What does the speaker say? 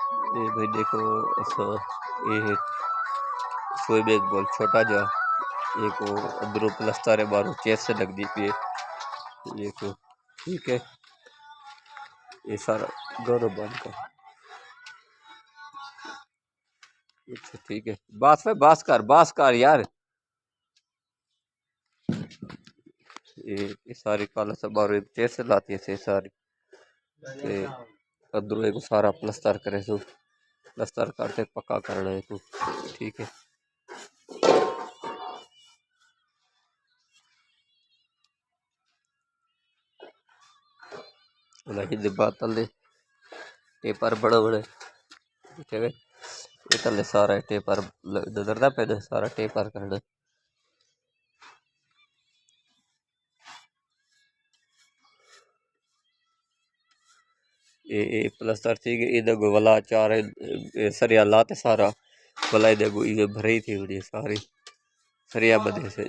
ये भाई देखो ऐसा ये सोई बैग बोल छोटा जा एक वो अंदरों प्लस्तर है बाहरों चेस से लग दी पे ये को ठीक है। ये सारा दोनों बंद कर। अच्छा ठीक है बास कर यार। ये सारी काला सब बाहरों एक चेस से लाती है से सारी ते अंदरों एक सारा प्लस्तर करे सो प्लस्तर करते पक्का करना है तू ठीक है। हिंदी बात तले टेपर बड़े बड़े ठीक है। ये तले सारा टेपर नजरदा पे सारा टेपर करना। ये प्लस्तर थी कि इधर गोवला चार सरिया लाते सारा भला इधर ये भरी थी बड़ी सारी सरिया बदे से